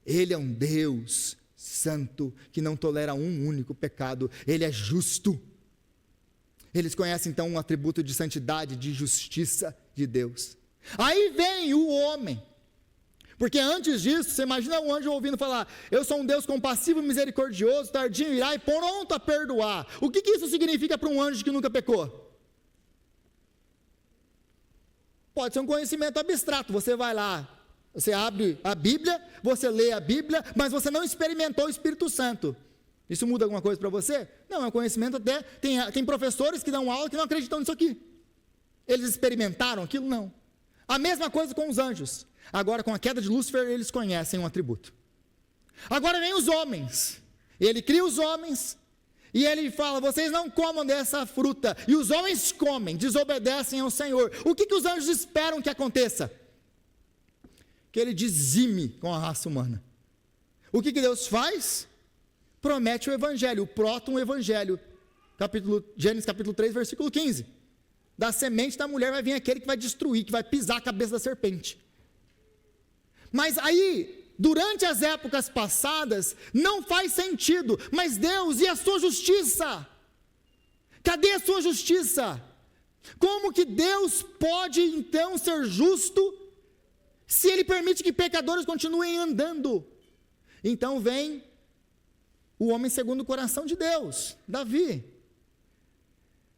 Ele é um Deus santo, que não tolera um único pecado, ele é justo. Eles conhecem então um atributo de santidade, de justiça de Deus. Aí vem o homem, porque antes disso, você imagina um anjo ouvindo falar: eu sou um Deus compassivo, misericordioso, tardio irá e pronto a perdoar. O que isso significa para um anjo que nunca pecou? Pode ser um conhecimento abstrato. Você vai lá, você abre a Bíblia, você lê a Bíblia, mas você não experimentou o Espírito Santo. Isso muda alguma coisa para você? Não, é um conhecimento até, tem professores que dão aula que não acreditam nisso aqui. Eles experimentaram aquilo? Não. A mesma coisa com os anjos. Agora, com a queda de Lúcifer, eles conhecem um atributo. Agora vem os homens. Ele cria os homens, e ele fala: vocês não comam dessa fruta. E os homens comem, desobedecem ao Senhor. O que os anjos esperam que aconteça? Que ele dizime com a raça humana. O que Deus faz? Promete o evangelho, o próton-evangelho. Gênesis capítulo 3, versículo 15. Da semente da mulher vai vir aquele que vai destruir, que vai pisar a cabeça da serpente. Mas aí, durante as épocas passadas, não faz sentido. Mas Deus, e a sua justiça? Cadê a sua justiça? Como que Deus pode então ser justo, se ele permite que pecadores continuem andando? Então vem o homem segundo o coração de Deus, Davi.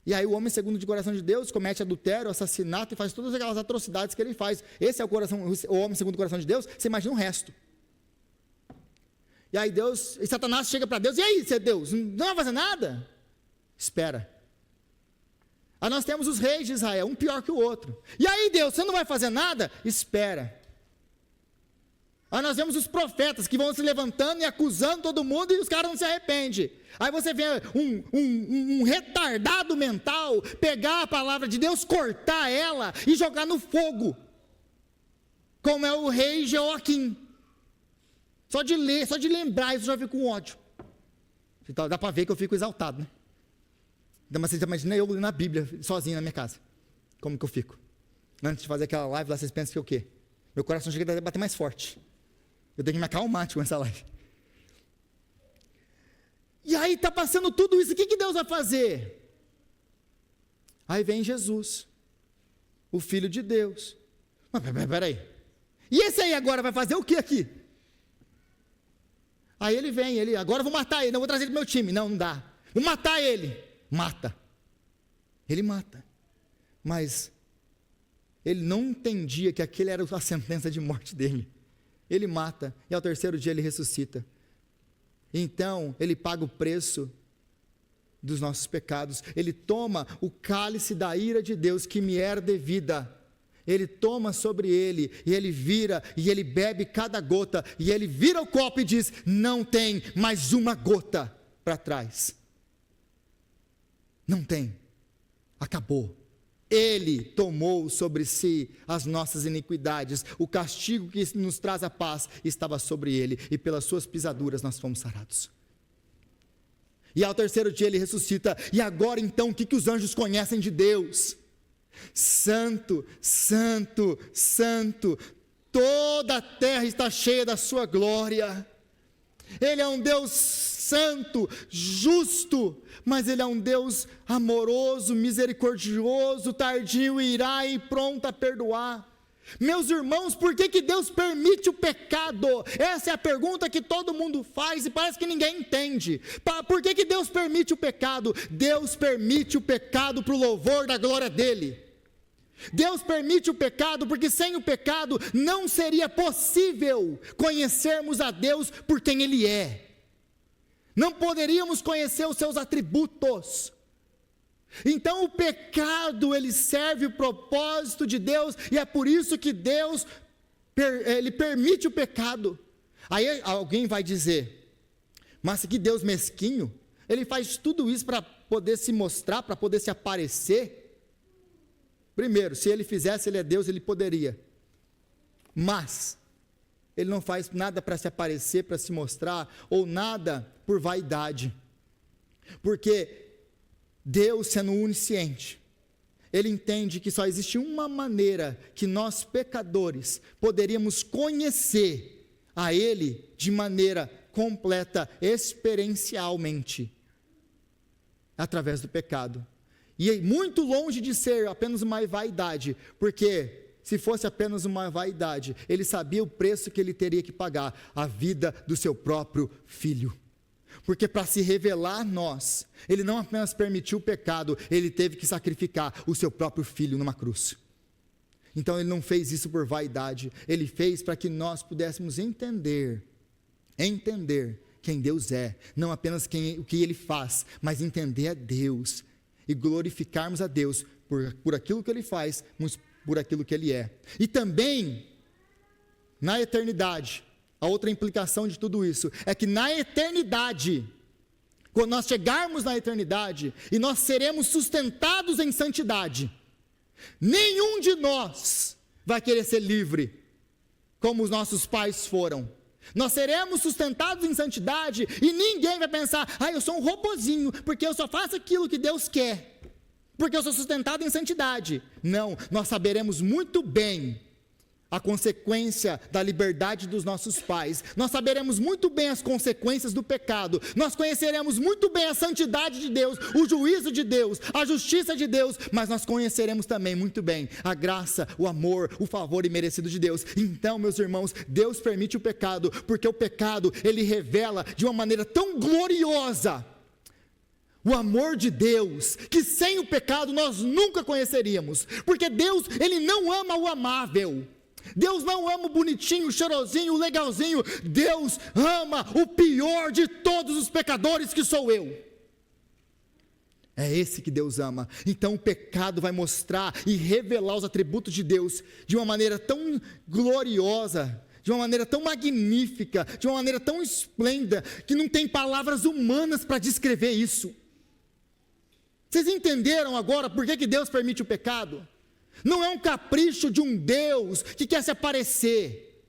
E aí o homem segundo o coração de Deus comete adultério, assassinato e faz todas aquelas atrocidades que ele faz. Esse é o homem segundo o coração de Deus. Você imagina o resto. E aí Satanás chega para Deus: e aí, você Deus, não vai fazer nada? Espera. Aí nós temos os reis de Israel, um pior que o outro. E aí, Deus, você não vai fazer nada? Espera. Aí nós vemos os profetas que vão se levantando e acusando todo mundo, e os caras não se arrependem. Aí você vê um retardado mental pegar a palavra de Deus, cortar ela e jogar no fogo, como é o rei Joaquim. Só de ler, só de lembrar, isso já fica com ódio. Então, dá para ver que eu fico exaltado, né? Mas você imagina eu lendo a Bíblia sozinho na minha casa, como que eu fico? Antes de fazer aquela live lá, vocês pensam que é o quê? Meu coração chega a bater mais forte. Eu tenho que me acalmar com essa live. E aí está passando tudo isso, o que Deus vai fazer? Aí vem Jesus, o Filho de Deus. Mas peraí, e esse aí agora vai fazer o que aqui? Aí ele vem, agora eu vou matar ele, não vou trazer ele para o meu time. Não dá, vou matar ele. Mata, ele mata. Mas ele não entendia que aquele era a sentença de morte dele. Ele mata, e ao terceiro dia ele ressuscita. Então, ele paga o preço dos nossos pecados. Ele toma o cálice da ira de Deus que me era devida. Ele toma sobre ele, e ele vira, e ele bebe cada gota, e ele vira o copo e diz: não tem mais uma gota para trás. Não tem. Acabou. Ele tomou sobre si as nossas iniquidades, o castigo que nos traz a paz estava sobre ele, e pelas suas pisaduras nós fomos sarados. E ao terceiro dia ele ressuscita, e agora então o que os anjos conhecem de Deus? Santo, santo, santo, toda a terra está cheia da sua glória. Ele é um Deus santo, justo, mas Ele é um Deus amoroso, misericordioso, tardio em irar e pronto a perdoar. Meus irmãos, por que Deus permite o pecado? Essa é a pergunta que todo mundo faz e parece que ninguém entende. Por que Deus permite o pecado? Deus permite o pecado para o louvor da glória dEle. Deus permite o pecado porque sem o pecado não seria possível conhecermos a Deus por quem Ele é. Não poderíamos conhecer os seus atributos. Então o pecado, ele serve o propósito de Deus, e é por isso que Deus, ele permite o pecado. Aí alguém vai dizer, mas que Deus mesquinho, ele faz tudo isso para poder se mostrar, para poder se aparecer. Primeiro, se ele fizesse, ele é Deus, ele poderia, mas ele não faz nada para se aparecer, para se mostrar, ou nada por vaidade, porque Deus, sendo onisciente, Ele entende que só existe uma maneira que nós pecadores poderíamos conhecer a Ele de maneira completa, experiencialmente, através do pecado. E muito longe de ser apenas uma vaidade, porque se fosse apenas uma vaidade, Ele sabia o preço que Ele teria que pagar, a vida do seu próprio Filho. Porque para se revelar a nós, Ele não apenas permitiu o pecado, Ele teve que sacrificar o seu próprio Filho numa cruz. Então Ele não fez isso por vaidade, Ele fez para que nós pudéssemos entender quem Deus é, não apenas o que Ele faz, mas entender a Deus, e glorificarmos a Deus por aquilo que Ele faz, mas por aquilo que Ele é. E também, na eternidade, a outra implicação de tudo isso é que na eternidade, quando nós chegarmos na eternidade e nós seremos sustentados em santidade, nenhum de nós vai querer ser livre, como os nossos pais foram. Nós seremos sustentados em santidade e ninguém vai pensar, eu sou um robozinho, porque eu só faço aquilo que Deus quer, porque eu sou sustentado em santidade. Não, nós saberemos muito bem a consequência da liberdade dos nossos pais, nós saberemos muito bem as consequências do pecado, nós conheceremos muito bem a santidade de Deus, o juízo de Deus, a justiça de Deus, mas nós conheceremos também muito bem a graça, o amor, o favor imerecido de Deus. Então, meus irmãos, Deus permite o pecado, porque o pecado, ele revela de uma maneira tão gloriosa o amor de Deus, que sem o pecado nós nunca conheceríamos, porque Deus, ele não ama o amável, Deus não ama o bonitinho, o cheirosinho, o legalzinho. Deus ama o pior de todos os pecadores, que sou eu. É esse que Deus ama. Então o pecado vai mostrar e revelar os atributos de Deus de uma maneira tão gloriosa, de uma maneira tão magnífica, de uma maneira tão esplêndida, que não tem palavras humanas para descrever isso. Vocês entenderam agora por que Deus permite o pecado? Não é um capricho de um Deus que quer se aparecer,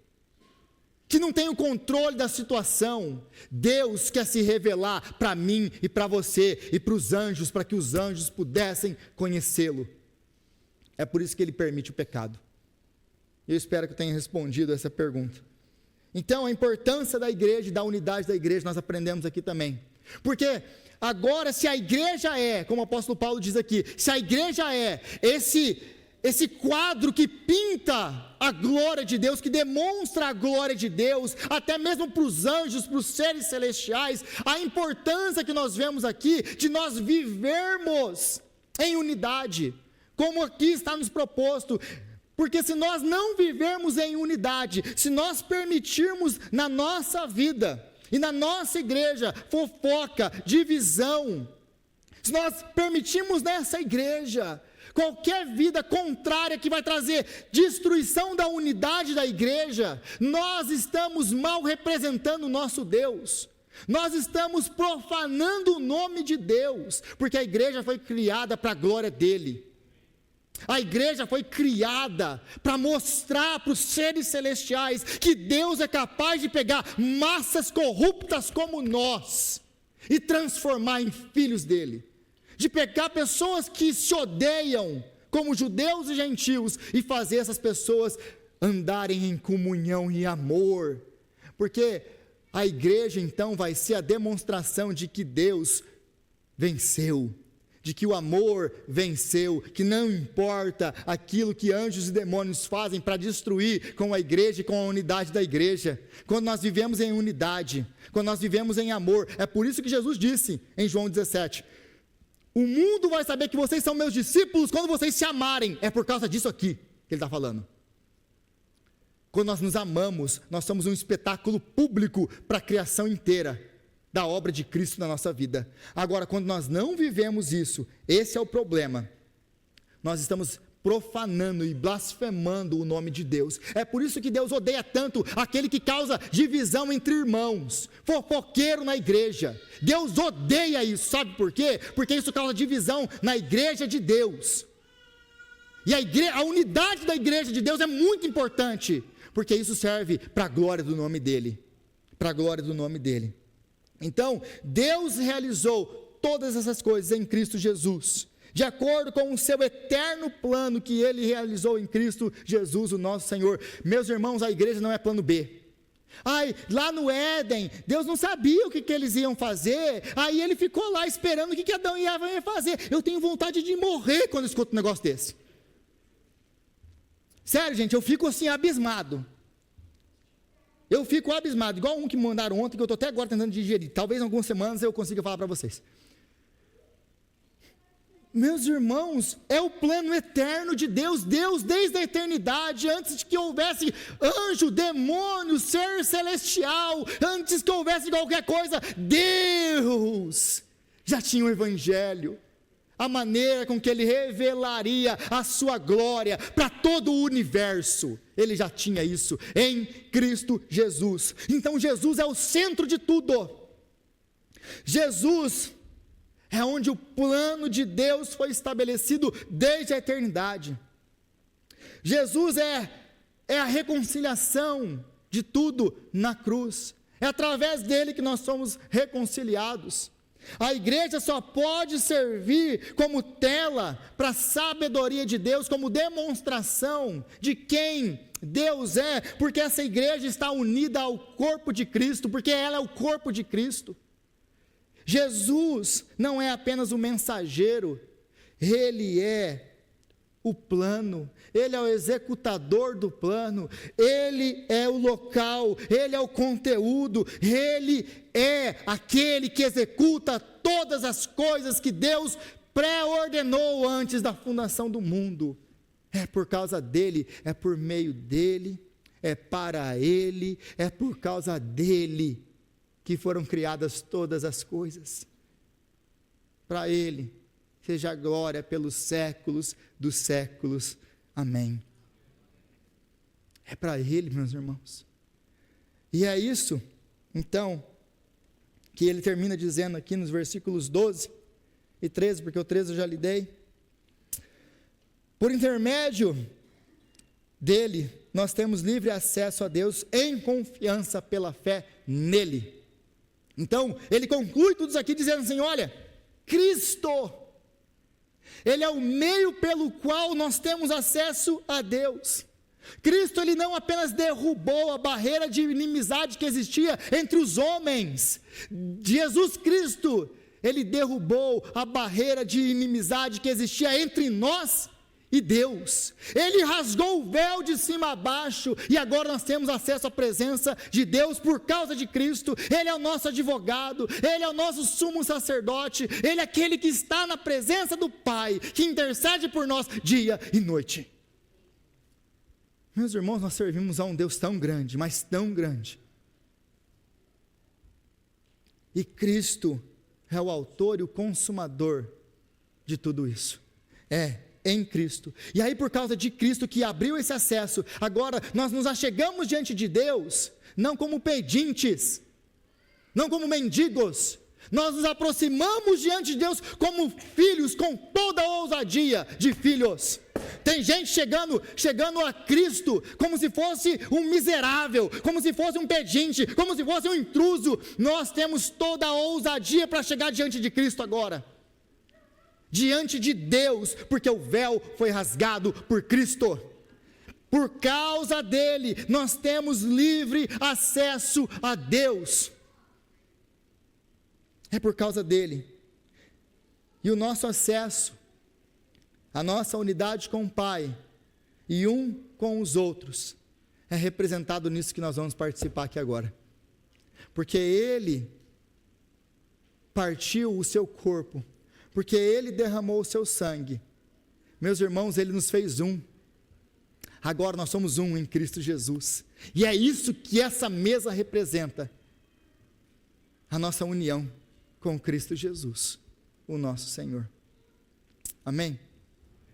que não tem o controle da situação. Deus quer se revelar para mim e para você e para os anjos, para que os anjos pudessem conhecê-lo. É por isso que Ele permite o pecado. Eu espero que eu tenha respondido essa pergunta. Então, a importância da igreja e da unidade da igreja nós aprendemos aqui também. Porque agora, se a igreja é, como o apóstolo Paulo diz aqui, se a igreja é esse quadro que pinta a glória de Deus, que demonstra a glória de Deus, até mesmo para os anjos, para os seres celestiais, a importância que nós vemos aqui, de nós vivermos em unidade, como aqui está nos proposto, porque se nós não vivermos em unidade, se nós permitirmos na nossa vida, e na nossa igreja, fofoca, divisão, se nós permitirmos nessa igreja, qualquer vida contrária que vai trazer destruição da unidade da igreja, nós estamos mal representando o nosso Deus. Nós estamos profanando o nome de Deus, porque a igreja foi criada para a glória dele. A igreja foi criada para mostrar para os seres celestiais que Deus é capaz de pegar massas corruptas como nós e transformar em filhos dele. De pegar pessoas que se odeiam, como judeus e gentios, e fazer essas pessoas andarem em comunhão e amor. Porque a igreja então vai ser a demonstração de que Deus venceu, de que o amor venceu, que não importa aquilo que anjos e demônios fazem para destruir com a igreja e com a unidade da igreja. Quando nós vivemos em unidade, quando nós vivemos em amor, é por isso que Jesus disse em João 17, o mundo vai saber que vocês são meus discípulos quando vocês se amarem. É por causa disso aqui que ele está falando. Quando nós nos amamos, nós somos um espetáculo público para a criação inteira da obra de Cristo na nossa vida. Agora, quando nós não vivemos isso, esse é o problema. Nós estamos profanando e blasfemando o nome de Deus. É por isso que Deus odeia tanto aquele que causa divisão entre irmãos, fofoqueiro na igreja. Deus odeia isso, sabe por quê? Porque isso causa divisão na igreja de Deus. E a unidade da igreja de Deus é muito importante, porque isso serve para a glória do nome dele. Para a glória do nome dele. Então, Deus realizou todas essas coisas em Cristo Jesus, de acordo com o seu eterno plano que ele realizou em Cristo Jesus, o nosso Senhor. Meus irmãos, a igreja não é plano B. Lá no Éden, Deus não sabia o que eles iam fazer, aí ele ficou lá esperando o que Adão e Eva iam fazer. Eu tenho vontade de morrer quando escuto um negócio desse. Sério, gente, eu fico assim abismado. Eu fico abismado, igual um que me mandaram ontem, que eu estou até agora tentando digerir. Talvez em algumas semanas eu consiga falar para vocês. Meus irmãos, é o plano eterno de Deus. Deus, desde a eternidade, antes de que houvesse anjo, demônio, ser celestial, antes que houvesse qualquer coisa, Deus já tinha o evangelho. A maneira com que ele revelaria a sua glória para todo o universo, ele já tinha isso em Cristo Jesus. Então Jesus é o centro de tudo. Jesus é onde o plano de Deus foi estabelecido desde a eternidade. Jesus é a reconciliação de tudo na cruz. É através dele que nós somos reconciliados. A igreja só pode servir como tela para a sabedoria de Deus, como demonstração de quem Deus é, porque essa igreja está unida ao corpo de Cristo, porque ela é o corpo de Cristo. Jesus não é apenas o mensageiro, ele é o plano, ele é o executador do plano, ele é o local, ele é o conteúdo, ele é aquele que executa todas as coisas que Deus pré-ordenou antes da fundação do mundo. É por causa dele, é por meio dele, é para ele, é por causa dele que foram criadas todas as coisas. Para ele seja a glória pelos séculos dos séculos. Amém. É para ele, meus irmãos. E é isso, então, que ele termina dizendo aqui nos versículos 12 e 13, porque o 13 eu já lhe dei. Por intermédio dele, nós temos livre acesso a Deus em confiança pela fé nele. Então, ele conclui tudo isso aqui dizendo assim, olha, Cristo, ele é o meio pelo qual nós temos acesso a Deus. Cristo, ele não apenas derrubou a barreira de inimizade que existia entre os homens. Jesus Cristo, ele derrubou a barreira de inimizade que existia entre nós e Deus. Ele rasgou o véu de cima a baixo, e agora nós temos acesso à presença de Deus por causa de Cristo. Ele é o nosso advogado, ele é o nosso sumo sacerdote, ele é aquele que está na presença do Pai, que intercede por nós dia e noite. Meus irmãos, nós servimos a um Deus tão grande, mas tão grande. E Cristo é o autor e o consumador de tudo isso. Em Cristo. E aí, por causa de Cristo que abriu esse acesso, agora nós nos achegamos diante de Deus, não como pedintes, não como mendigos. Nós nos aproximamos diante de Deus como filhos, com toda a ousadia de filhos. Tem gente chegando a Cristo como se fosse um miserável, como se fosse um pedinte, como se fosse um intruso. Nós temos toda a ousadia para chegar diante de Cristo agora, diante de Deus, porque o véu foi rasgado por Cristo. Por causa dele, nós temos livre acesso a Deus. É por causa dele. E o nosso acesso, a nossa unidade com o Pai e um com os outros, é representado nisso que nós vamos participar aqui agora. Porque ele partiu o seu corpo, porque ele derramou o seu sangue. Meus irmãos, ele nos fez um. Agora nós somos um em Cristo Jesus. E é isso que essa mesa representa. A nossa união com Cristo Jesus, o nosso Senhor. Amém?